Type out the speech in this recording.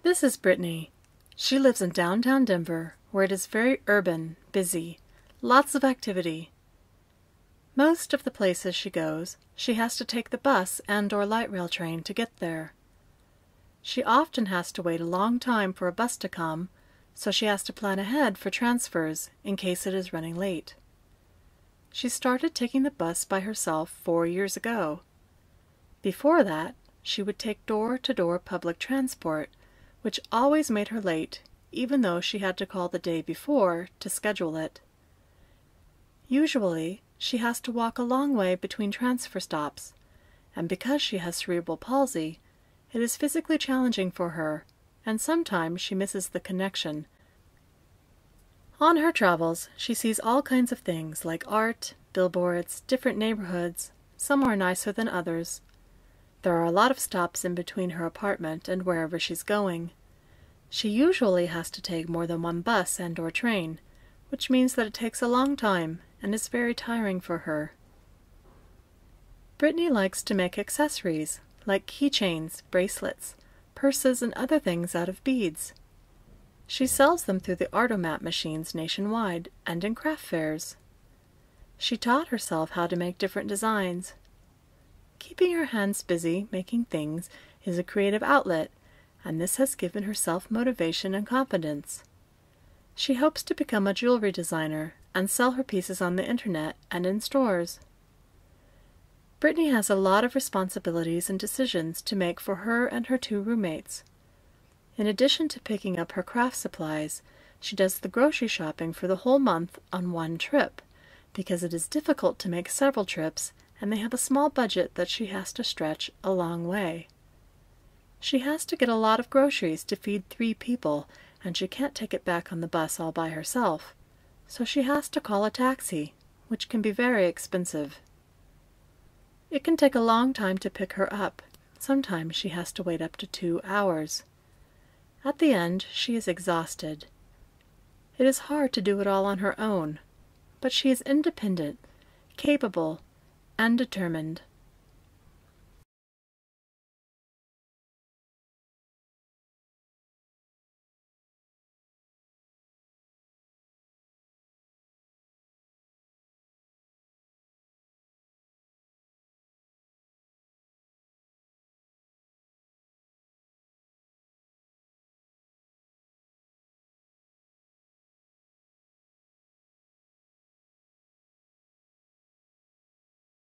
This is Brittany. She lives in downtown Denver, where it is very urban, busy, lots of activity. Most of the places she goes, she has to take the bus and/or light rail train to get there. She often has to wait a long time for a bus to come, so she has to plan ahead for transfers in case it is running late. She started taking the bus by herself 4 years ago. Before that, she would take door-to-door public transport, which always made her late, even though she had to call the day before to schedule it. Usually, she has to walk a long way between transfer stops, and because she has cerebral palsy, it is physically challenging for her, and sometimes she misses the connection. On her travels, she sees all kinds of things like art, billboards, different neighborhoods, some are nicer than others. There are a lot of stops in between her apartment and wherever she's going. She usually has to take more than one bus and/or train, which means that it takes a long time and is very tiring for her. Brittany likes to make accessories, like keychains, bracelets, purses, and other things out of beads. She sells them through the Artomat machines nationwide and in craft fairs. She taught herself how to make different designs. Keeping her hands busy making things is a creative outlet, and this has given her self-motivation and confidence. She hopes to become a jewelry designer and sell her pieces on the internet and in stores. Brittany has a lot of responsibilities and decisions to make for her and her 2 roommates. In addition to picking up her craft supplies, she does the grocery shopping for the whole month on one trip, because it is difficult to make several trips and they have a small budget that she has to stretch a long way. She has to get a lot of groceries to feed 3 people, and she can't take it back on the bus all by herself, so she has to call a taxi, which can be very expensive. It can take a long time to pick her up. Sometimes she has to wait up to 2 hours. At the end, she is exhausted. It is hard to do it all on her own, but she is independent, capable, and determined.